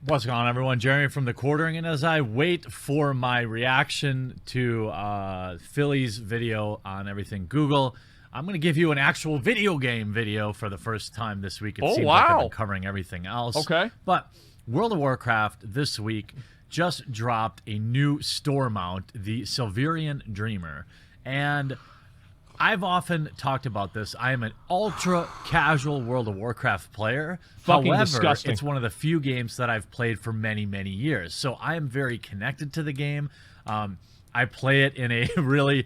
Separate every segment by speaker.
Speaker 1: What's going on, everyone? Jeremy from TheQuartering, and as I wait for my reaction to Philly's video on everything Google, I'm going to give you an actual video game video for the first time this week. It seems like I've been covering everything else.
Speaker 2: Okay.
Speaker 1: But World of Warcraft this week just dropped a new store mount, the Silverian Dreamer. And I've often talked about this. I am an ultra casual World of Warcraft player. However,
Speaker 2: disgusting.
Speaker 1: It's one of the few games that I've played for many, many years. So I am very connected to the game. I play it in a really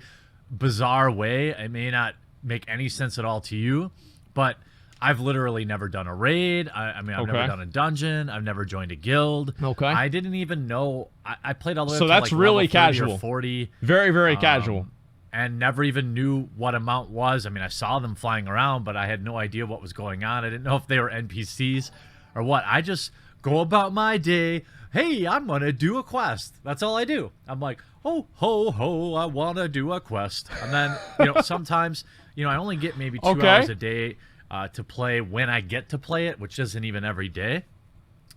Speaker 1: bizarre way. It may not make any sense at all to you, but I've literally never done a raid. I've never done a dungeon. I've never joined a guild.
Speaker 2: Okay.
Speaker 1: I didn't even know. I played all the way up
Speaker 2: So
Speaker 1: to
Speaker 2: that's
Speaker 1: like
Speaker 2: really
Speaker 1: level 30
Speaker 2: casual.
Speaker 1: or 40.
Speaker 2: Very, very casual.
Speaker 1: And never even knew what amount was. I mean, I saw them flying around, but I had no idea what was going on. I didn't know if they were NPCs or what. I just go about my day. Hey, I'm going to do a quest. That's all I do. I'm like, oh, ho, ho, I want to do a quest. And then, sometimes, I only get maybe 2 hours a day to play when I get to play it, which isn't even every day.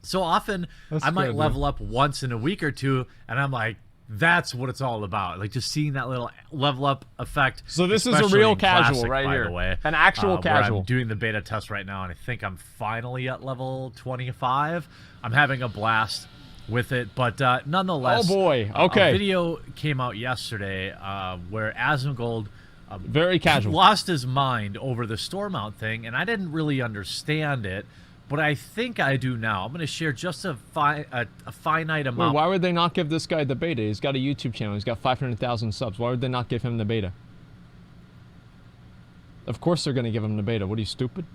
Speaker 1: So often, I might level up once in a week or two, and I'm like, that's what it's all about. Like just seeing that little level up effect.
Speaker 2: So this is a real casual
Speaker 1: Classic,
Speaker 2: right
Speaker 1: by
Speaker 2: here.
Speaker 1: the way,
Speaker 2: An actual casual.
Speaker 1: I'm doing the beta test right now, and I think I'm finally at level 25. I'm having a blast with it, but nonetheless.
Speaker 2: Oh boy. Okay.
Speaker 1: A video came out yesterday where Asmongold
Speaker 2: very casual
Speaker 1: lost his mind over the store mount thing, and I didn't really understand it. But I think I do now. I'm going to share just a finite amount.
Speaker 2: Wait, why would they not give this guy the beta? He's got a YouTube channel. He's got 500,000 subs. Why would they not give him the beta? Of course they're going to give him the beta. What, are you stupid?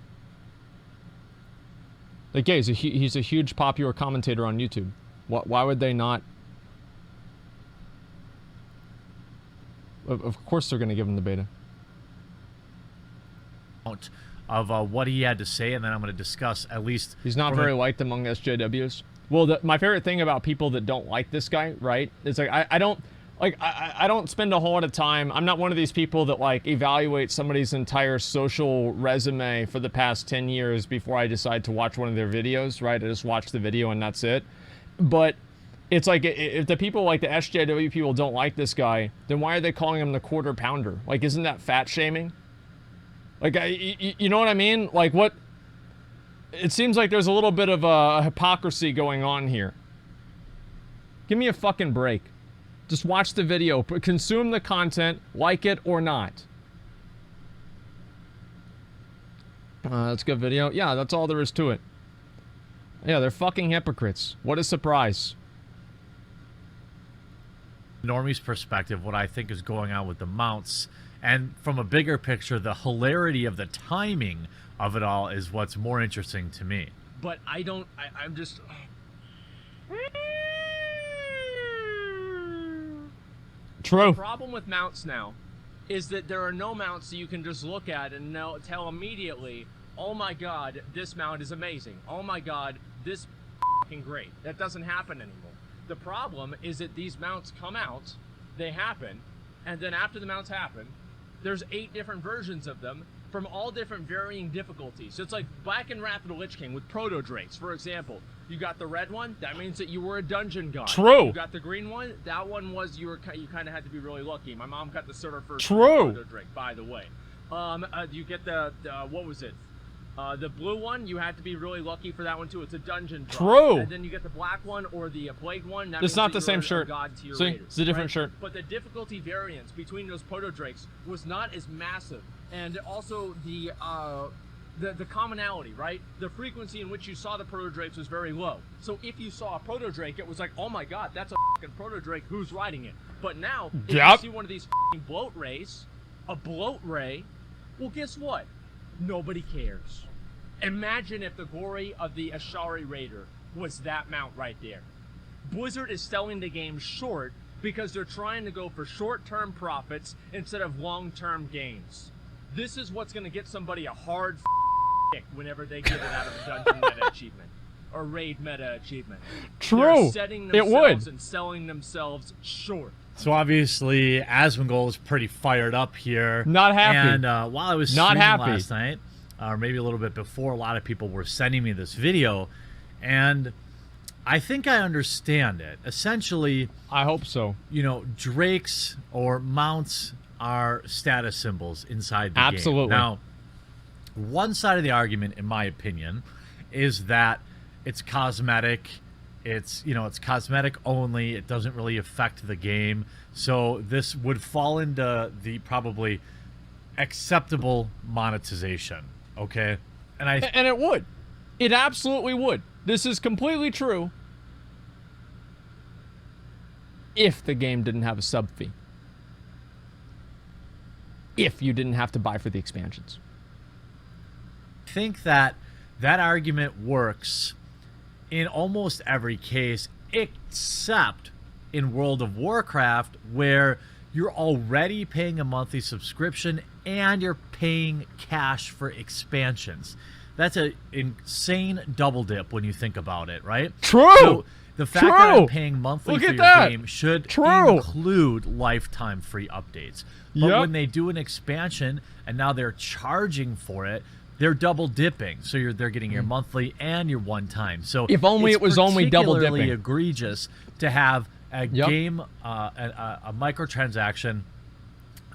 Speaker 2: Like, yeah, he's a huge popular commentator on YouTube. Why would they not? Of course they're going to give him the beta.
Speaker 1: Of what he had to say, and then I'm going to discuss at least.
Speaker 2: He's not very liked among SJWs. Well, my favorite thing about people that don't like this guy, right? It's like I don't spend a whole lot of time. I'm not one of these people that like evaluate somebody's entire social resume for the past 10 years before I decide to watch one of their videos, right? I just watch the video and that's it. But it's like if the people like the SJW people don't like this guy, then why are they calling him the quarter pounder? Like, isn't that fat shaming? Like, you know what I mean? Like, what? It seems like there's a little bit of a hypocrisy going on here. Give me a fucking break. Just watch the video. Consume the content, like it or not. That's a good video. Yeah, that's all there is to it. Yeah, they're fucking hypocrites. What a surprise.
Speaker 1: Normie's perspective, what I think is going on with the mounts. And from a bigger picture, the hilarity of the timing of it all is what's more interesting to me.
Speaker 3: But I'm just...
Speaker 2: True.
Speaker 3: The problem with mounts now is that there are no mounts that you can just look at and tell immediately, oh my god, this mount is amazing. Oh my god, this fucking great. That doesn't happen anymore. The problem is that these mounts come out, they happen, and then after the mounts happen, there's 8 different versions of them from all different varying difficulties. So it's like Black and Wrath of the Lich King with Proto Drakes, for example. You got the red one, that means that you were a dungeon god.
Speaker 2: True.
Speaker 3: You got the green one, that one was you kind of had to be really lucky. My mom got the server first
Speaker 2: True.
Speaker 3: Proto Drake, by the way. You get the what was it? The blue one, you had to be really lucky for that one too. It's a dungeon drop.
Speaker 2: True.
Speaker 3: And then you get the black one or the plague one. That
Speaker 2: It's
Speaker 3: means
Speaker 2: not
Speaker 3: that
Speaker 2: the same
Speaker 3: you're a
Speaker 2: shirt.
Speaker 3: god to your
Speaker 2: See,
Speaker 3: raiders,
Speaker 2: it's a different
Speaker 3: right?
Speaker 2: shirt.
Speaker 3: But the difficulty variance between those proto drakes was not as massive, and also the commonality, right? The frequency in which you saw the proto drakes was very low. So if you saw a proto drake, it was like, oh my god, that's a fucking proto drake. Who's riding it? But now, if you see one of these fucking bloat rays, a bloat ray, well, guess what? Nobody cares. Imagine if the glory of the Ashari Raider was that mount right there. Blizzard is selling the game short because they're trying to go for short-term profits instead of long-term gains. This is what's going to get somebody a hard kick whenever they get it out of a dungeon meta achievement or raid meta achievement.
Speaker 2: True.
Speaker 3: They're setting
Speaker 2: It would.
Speaker 3: and selling themselves short.
Speaker 1: So obviously, Asmongold is pretty fired up here.
Speaker 2: Not happy.
Speaker 1: And while I was streaming last night, or maybe a little bit before, a lot of people were sending me this video, and I think I understand it. Essentially,
Speaker 2: I hope so.
Speaker 1: you know, drakes or mounts are status symbols inside the
Speaker 2: Absolutely.
Speaker 1: game. Now, one side of the argument, in my opinion, is that it's cosmetic. It's, you know, it's cosmetic only. It doesn't really affect the game. So this would fall into the probably acceptable monetization. Okay,
Speaker 2: And it would. It absolutely would. This is completely true. If the game didn't have a sub fee. If you didn't have to buy for the expansions.
Speaker 1: think that that argument works in almost every case, except in World of Warcraft, where you're already paying a monthly subscription and you're paying cash for expansions. That's an insane double dip when you think about it, right?
Speaker 2: True.
Speaker 1: So the fact that I'm paying monthly
Speaker 2: Look
Speaker 1: for
Speaker 2: at
Speaker 1: your
Speaker 2: that.
Speaker 1: game should
Speaker 2: True.
Speaker 1: include lifetime free updates. But
Speaker 2: Yep.
Speaker 1: when they do an expansion and now they're charging for it, they're double dipping. So they're getting your monthly and your one time. So
Speaker 2: If only
Speaker 1: it's
Speaker 2: it was only double
Speaker 1: particularly
Speaker 2: dipping.
Speaker 1: egregious to have a
Speaker 2: Yep.
Speaker 1: game, a microtransaction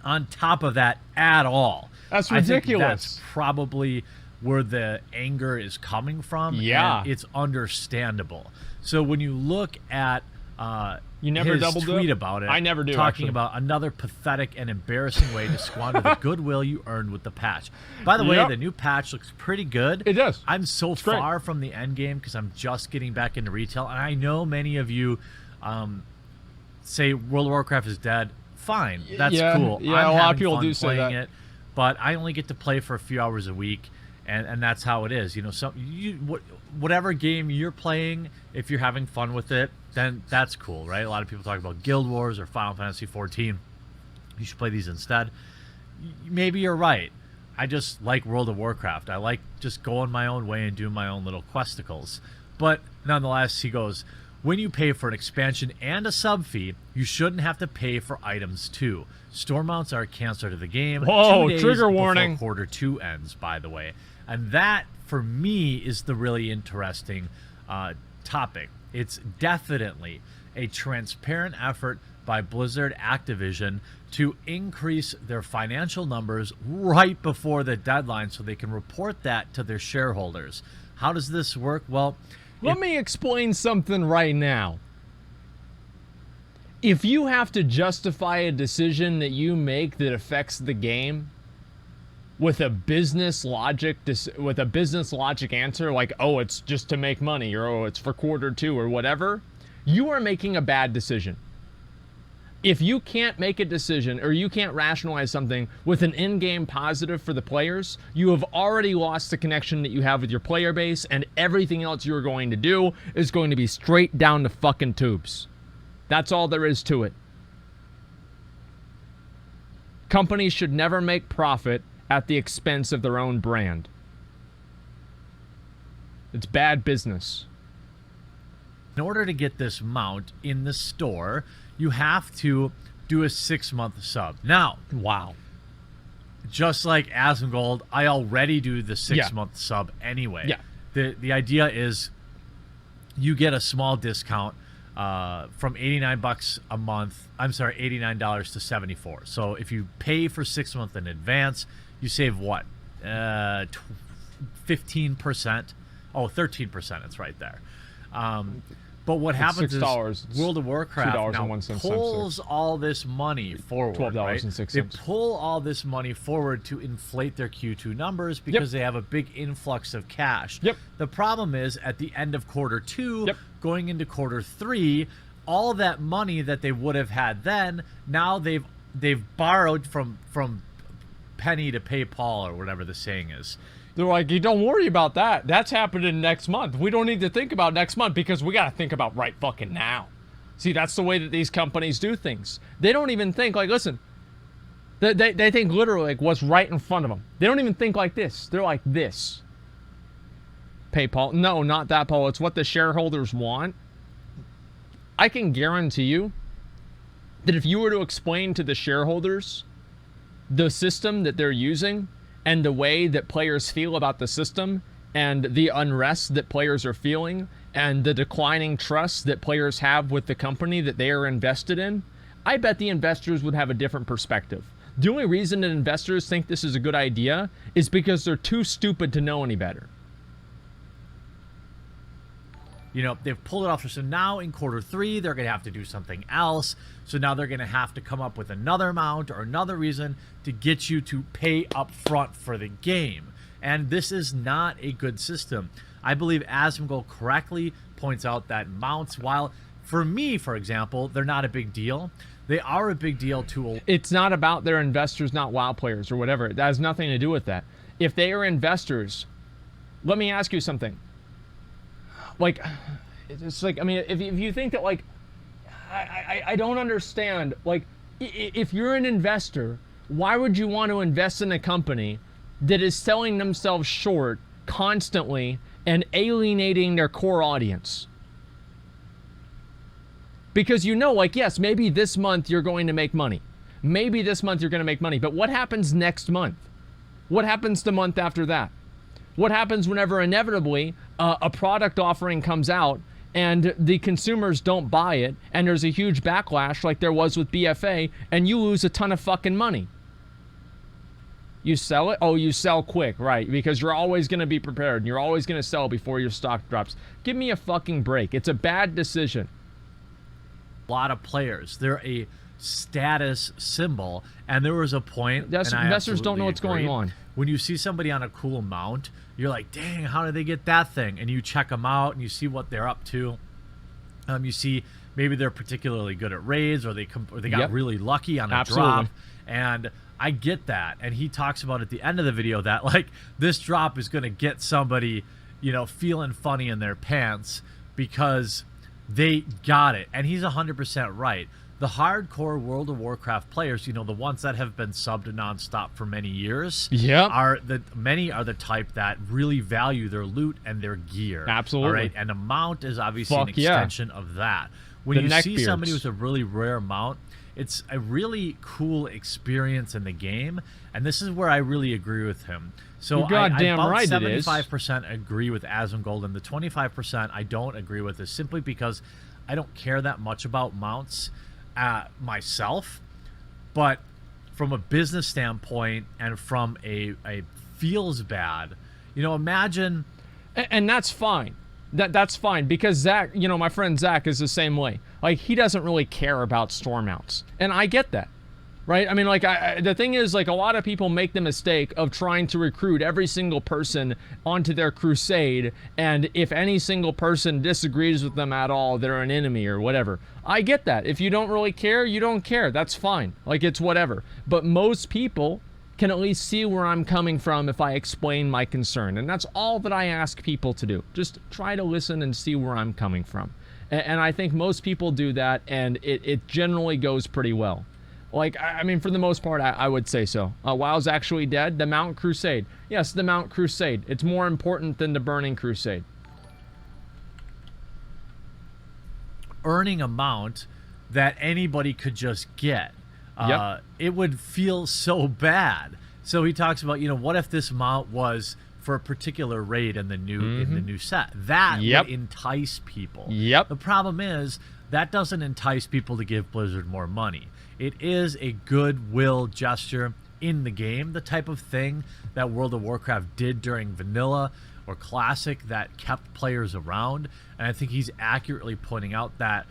Speaker 1: on top of that at all.
Speaker 2: That's
Speaker 1: I think
Speaker 2: ridiculous.
Speaker 1: that's probably where the anger is coming from.
Speaker 2: Yeah.
Speaker 1: And it's understandable. So when you look at
Speaker 2: You never
Speaker 1: his
Speaker 2: double dip?
Speaker 1: tweet about it,
Speaker 2: I never do,
Speaker 1: talking
Speaker 2: actually.
Speaker 1: about another pathetic and embarrassing way to squander the goodwill you earned with the patch. By the way,
Speaker 2: Yep.
Speaker 1: the new patch looks pretty good.
Speaker 2: It does.
Speaker 1: I'm so
Speaker 2: It's great.
Speaker 1: far from the end game because I'm just getting back into retail, and I know many of you say World of Warcraft is dead. Fine, that's
Speaker 2: Yeah,
Speaker 1: cool.
Speaker 2: yeah,
Speaker 1: I'm
Speaker 2: a lot of
Speaker 1: having
Speaker 2: people
Speaker 1: fun
Speaker 2: do say
Speaker 1: playing
Speaker 2: that.
Speaker 1: it, but I only get to play for a few hours a week, and that's how it is. You know, whatever game you're playing, if you're having fun with it, then that's cool, right? A lot of people talk about Guild Wars or Final Fantasy 14. You should play these instead. Maybe you're right. I just like World of Warcraft. I like just going my own way and doing my own little questicles. But nonetheless, he goes, when you pay for an expansion and a sub fee, you shouldn't have to pay for items too. Store mounts are a cancer to the game.
Speaker 2: Whoa,
Speaker 1: 2 days
Speaker 2: trigger
Speaker 1: before
Speaker 2: warning.
Speaker 1: Quarter 2 ends, by the way. And that, for me, is the really interesting topic. It's definitely a transparent effort by Blizzard Activision to increase their financial numbers right before the deadline so they can report that to their shareholders. How does this work? Well,
Speaker 2: Let me explain something right now. If you have to justify a decision that you make that affects the game with a business logic answer like, oh, it's just to make money, or oh, it's for quarter 2 or whatever, you are making a bad decision. If you can't make a decision or you can't rationalize something with an in-game positive for the players, you have already lost the connection that you have with your player base, and everything else you're going to do is going to be straight down the fucking tubes. That's all there is to it. Companies should never make profit at the expense of their own brand. It's bad business.
Speaker 1: in order to get this mount in the store, you have to do a 6-month sub. Now,
Speaker 2: Wow.
Speaker 1: just like Asmongold, I already do the 6-month sub anyway.
Speaker 2: Yeah.
Speaker 1: The idea is you get a small discount from $89 a month. I'm sorry, $89 to $74. So if you pay for 6 months in advance, you save what? 15%. Oh, 13%. It's right there. But what happens
Speaker 2: $6,
Speaker 1: is World of Warcraft now
Speaker 2: $2.01
Speaker 1: pulls all this money forward.
Speaker 2: $12.06.
Speaker 1: Right? They pull all this money forward to inflate their Q2 numbers because they have a big influx of cash.
Speaker 2: Yep.
Speaker 1: The problem is at the end of quarter 2,
Speaker 2: Yep.
Speaker 1: going into quarter 3, all that money that they would have had then, now they've borrowed from penny to PayPal or whatever the saying is.
Speaker 2: They're like, you don't worry about that. That's happening next month. We don't need to think about next month because we got to think about right fucking now. See, that's the way that these companies do things. They don't even think like, listen, they think literally like what's right in front of them. They don't even think like this. They're like this. PayPal. No, not that, Paul. It's what the shareholders want. I can guarantee you that if you were to explain to the shareholders the system that they're using and the way that players feel about the system and the unrest that players are feeling and the declining trust that players have with the company that they are invested in, I bet the investors would have a different perspective. The only reason that investors think this is a good idea is because they're too stupid to know any better.
Speaker 1: You know, they've pulled it off. So now in Q3, they're going to have to do something else. So now they're going to have to come up with another amount or another reason to get you to pay up front for the game. And this is not a good system. I believe Asmongold correctly points out that mounts, while for me, for example, they're not a big deal, they are a big deal to...
Speaker 2: It's not about their investors, not WoW players or whatever. That has nothing to do with that. If they are investors, let me ask you something. Like, it's like, I mean, if you think that, like, I don't understand. Like, if you're an investor, why would you want to invest in a company that is selling themselves short constantly and alienating their core audience? Because you know, like, yes, maybe this month you're going to make money. Maybe this month you're going to make money. But what happens next month? What happens the month after that? What happens whenever inevitably a product offering comes out and the consumers don't buy it and there's a huge backlash like there was with BFA and you lose a ton of fucking money? You sell it? Oh, you sell quick, right? Because you're always going to be prepared and you're always going to sell before your stock drops. Give me a fucking break. It's a bad decision.
Speaker 1: A lot of players, they're a status symbol, and there was a point,
Speaker 2: investors don't know what's going on.
Speaker 1: When you see somebody on a cool mount, you're like, dang, how did they get that thing? And you check them out and you see what they're up to. You see maybe they're particularly good at raids, or they got really lucky on a drop. And I get that. And he talks about at the end of the video that, like, this drop is going to get somebody, you know, feeling funny in their pants because they got it. And he's 100% right. The hardcore World of Warcraft players, you know, the ones that have been subbed nonstop for many years, many are the type that really value their loot and their gear.
Speaker 2: Absolutely.
Speaker 1: All right? And a mount is obviously an extension of that. When you see somebody with a really rare mount, it's a really cool experience in the game, and this is where I really agree with him. So I about 75% agree with Asmongold, and the 25% I don't agree with is simply because I don't care that much about mounts myself, but from a business standpoint and from a feels bad, you know, imagine,
Speaker 2: and that's fine. That's fine, because Zach, you know, my friend Zach is the same way. Like, he doesn't really care about store mounts, and I get that, right? I mean, like, the thing is, like, a lot of people make the mistake of trying to recruit every single person onto their crusade, and if any single person disagrees with them at all, they're an enemy or whatever. I get that. If you don't really care, you don't care. That's fine. Like, it's whatever. But most people can at least see where I'm coming from if I explain my concern. And that's all that I ask people to do. Just try to listen and see where I'm coming from. And I think most people do that, and it generally goes pretty well. Like, I mean, for the most part, I would say so. WoW's actually dead. The Mount Crusade. Yes, the Mount Crusade. It's more important than the Burning Crusade.
Speaker 1: Earning a mount that anybody could just get. It would feel so bad. So he talks about, you know, what if this mount was for a particular raid in the new set? That would entice people. The problem is that doesn't entice people to give Blizzard more money. It is a goodwill gesture in the game, the type of thing that World of Warcraft did during Vanilla or Classic that kept players around. And I think he's accurately pointing out that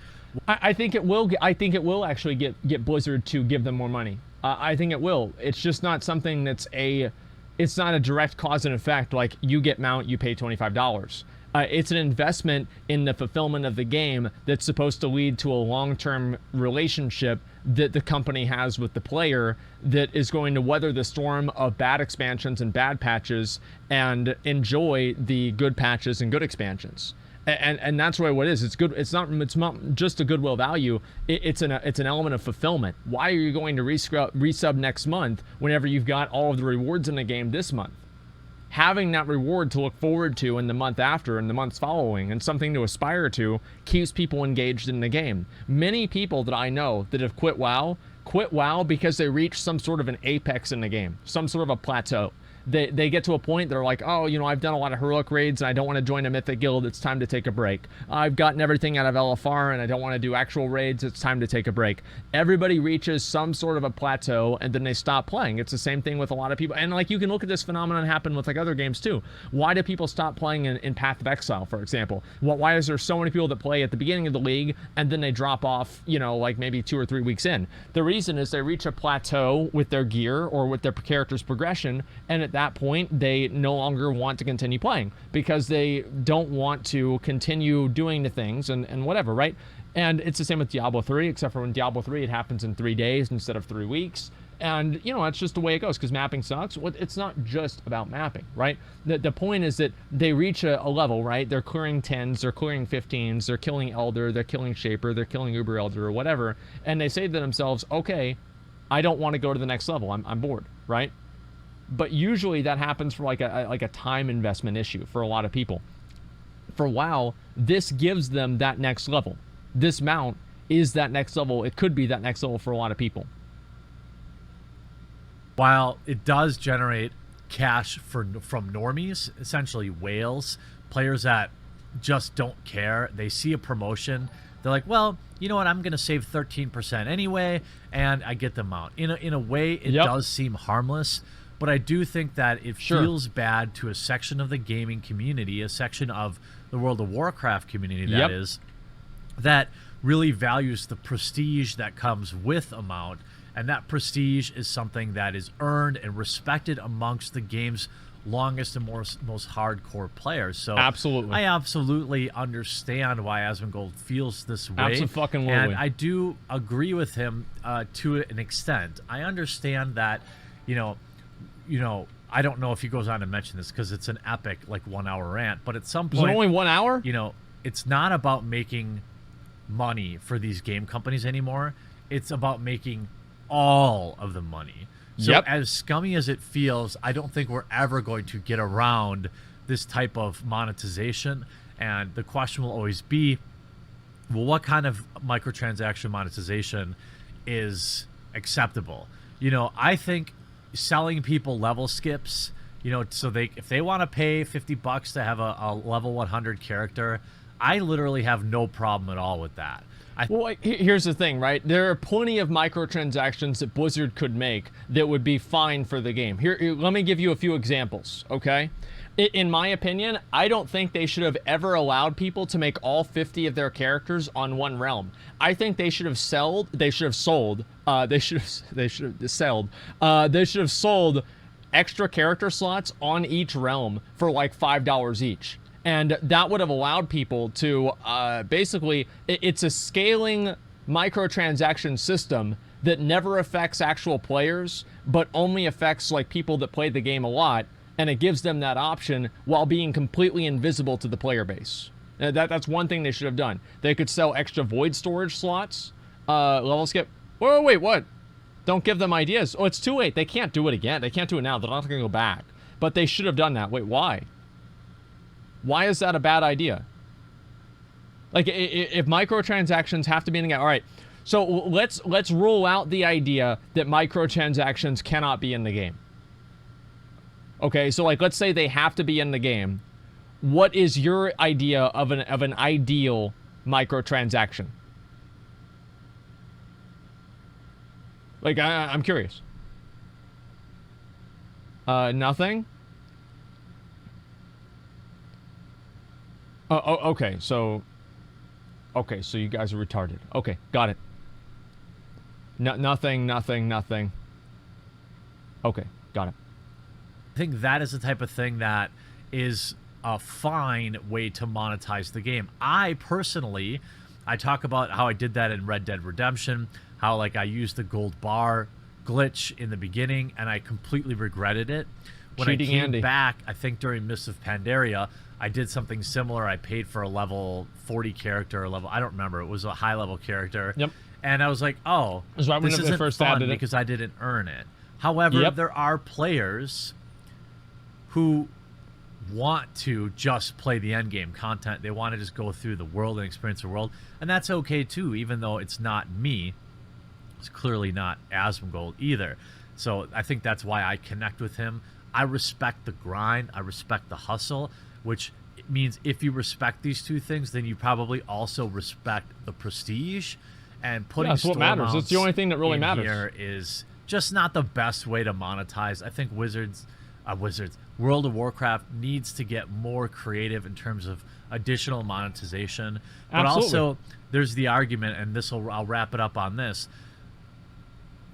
Speaker 2: I think it will. I think it will actually get Blizzard to give them more money. I think it will. It's just not something that's it's not a direct cause and effect. Like, you get mount, you pay $25. It's an investment in the fulfillment of the game that's supposed to lead to a long-term relationship that the company has with the player that is going to weather the storm of bad expansions and bad patches and enjoy the good patches and good expansions. And that's really what it is. It's good. It's not just a goodwill value. It's an element of fulfillment. Why are you going to resub next month whenever you've got all of the rewards in the game this month? Having that reward to look forward to in the month after and the months following, and something to aspire to, keeps people engaged in the game. Many people that I know that have quit WoW because they reached some sort of an apex in the game, some sort of a plateau. they get to a point, they're like, oh, you know, I've done a lot of heroic raids and I don't want to join a mythic guild, it's time to take a break. I've gotten everything out of LFR and I don't want to do actual raids, it's time to take a break. Everybody reaches some sort of a plateau and then they stop playing. It's the same thing with a lot of people. And like, you can look at this phenomenon happen with like other games too. Why do people stop playing in Path of Exile, for example? Why is there so many people that play at the beginning of the league and then they drop off, you know, like maybe 2 or 3 weeks in? The reason is they reach a plateau with their gear or with their character's progression, and at that point they no longer want to continue playing because they don't want to continue doing the things and whatever, right? And it's the same with Diablo 3, except for in Diablo 3 it happens in 3 days instead of 3 weeks. And, you know, that's just the way it goes because mapping sucks. Well, it's not just about mapping, right? The point is that they reach a level, right? They're clearing 10s, they're clearing 15s, they're killing Elder, they're killing Shaper, they're killing Uber Elder or whatever. And they say to themselves, okay, I don't want to go to the next level. I'm bored, right? But usually that happens for like a time investment issue for a lot of people. For WoW, this gives them that next level. This mount is that next level. It could be that next level for a lot of people.
Speaker 1: While it does generate cash from normies, essentially whales, players that just don't care, they see a promotion, they're like, well, you know what, I'm going to save 13% anyway, and I get them out. In a way, it does seem harmless, but I do think that it feels bad to a section of the gaming community, a section of the World of Warcraft community, that is, that really values the prestige that comes with a mount. And that prestige is something that is earned and respected amongst the game's longest and most hardcore players. So
Speaker 2: absolutely,
Speaker 1: I absolutely understand why Asmongold feels this way.
Speaker 2: Absolutely.
Speaker 1: And I do agree with him to an extent. I understand that, you know, I don't know if he goes on to mention this because it's an epic, like, 1 hour rant, but at some point...
Speaker 2: Is it only 1 hour?
Speaker 1: You know, it's not about making money for these game companies anymore. It's about making all of the money. So as scummy as it feels, I don't think we're ever going to get around this type of monetization. And the question will always be, well, what kind of microtransaction monetization is acceptable? You know, I think selling people level skips, you know, so if they want to pay $50 to have a level 100 character, I literally have no problem at all with that.
Speaker 2: Well, here's the thing, right? There are plenty of microtransactions that Blizzard could make that would be fine for the game. Here, let me give you a few examples, okay? In my opinion, I don't think they should have ever allowed people to make all 50 of their characters on one realm. I think they should have sold extra character slots on each realm for like $5 each. And that would have allowed people to basically, it's a scaling microtransaction system that never affects actual players, but only affects like people that play the game a lot, and it gives them that option while being completely invisible to the player base. That's one thing they should have done. They could sell extra void storage slots, level skip. Wait, what? Don't give them ideas. Oh, it's too late. They can't do it again. They can't do it now. They're not going to go back. But they should have done that. Wait, why? Why is that a bad idea? Like, if microtransactions have to be in the game, all right. So let's rule out the idea that microtransactions cannot be in the game. Okay, so like, let's say they have to be in the game. What is your idea of an ideal microtransaction? Like, I'm curious. Nothing? Okay, so you guys are retarded. Okay, got it. Nothing. Okay, got it.
Speaker 1: I think that is the type of thing that is a fine way to monetize the game. I talk about how I did that in Red Dead Redemption, how like I used the gold bar glitch in the beginning and I completely regretted it. When I came back, I think during Mists of Pandaria, I did something similar. I paid for a level 40 character, I don't remember. It was a high level character.
Speaker 2: Yep.
Speaker 1: And I was like, oh, this isn't fun because I didn't earn it. However, there are players who want to just play the end game content. They want to just go through the world and experience the world. And that's okay too, even though it's not me. It's clearly not Asmongold either. So I think that's why I connect with him. I respect the grind. I respect the hustle, which means if you respect these two things, then you probably also respect the prestige. And putting
Speaker 2: that's what
Speaker 1: store
Speaker 2: matters.
Speaker 1: mounts
Speaker 2: It's the only thing that really
Speaker 1: in
Speaker 2: matters.
Speaker 1: here is just not the best way to monetize. I think World of Warcraft needs to get more creative in terms of additional monetization. But
Speaker 2: Absolutely.
Speaker 1: also, there's the argument, and I'll wrap it up on this.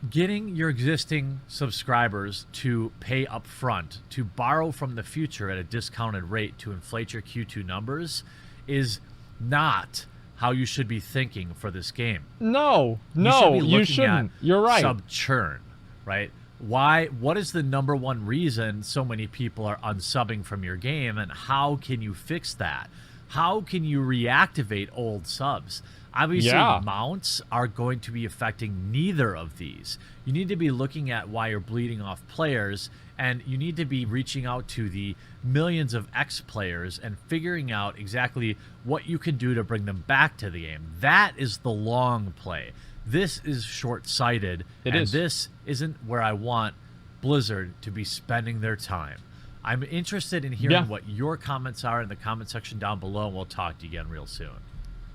Speaker 1: Getting your existing subscribers to pay up front, to borrow from the future at a discounted rate to inflate your Q2 numbers is not how you should be thinking for this game.
Speaker 2: No,
Speaker 1: You
Speaker 2: you shouldn't. You're right.
Speaker 1: Sub churn, right? What is the number one reason so many people are unsubbing from your game, and how can you fix that? How can you reactivate old subs? Obviously,
Speaker 2: Yeah.
Speaker 1: mounts are going to be affecting neither of these. You need to be looking at why you're bleeding off players, and you need to be reaching out to the millions of X players and figuring out exactly what you can do to bring them back to the game. That is the long play. This is short-sighted, this isn't where I want Blizzard to be spending their time. I'm interested in hearing what your comments are in the comment section down below, and we'll talk to you again real soon.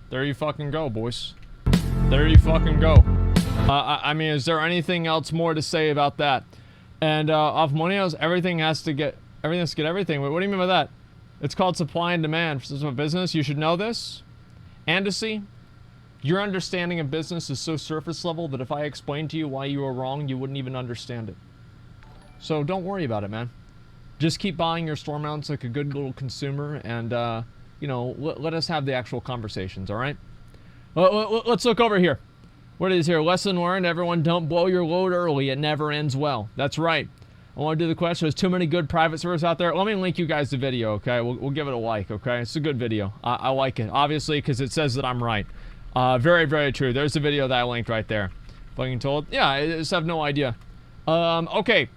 Speaker 2: There you fucking go, boys. There you fucking go. I mean, is there anything else more to say about that? And off Monios, everything has to get everything. Wait, what do you mean by that? It's called supply and demand for system of business. You should know this. Andecy, your understanding of business is so surface level that if I explained to you why you were wrong, you wouldn't even understand it. So don't worry about it, man. Just keep buying your store mounts like a good little consumer, and you know, let us have the actual conversations, all right? Let's look over here. What is here? Lesson learned, everyone, don't blow your load early. It never ends well. That's right. I want to do the question. There's too many good private servers out there. Let me link you guys the video, okay? We'll give it a like, okay? It's a good video. I like it, obviously, because it says that I'm right. Very, very true. There's the video that I linked right there. Fucking told. Yeah, I just have no idea. Okay.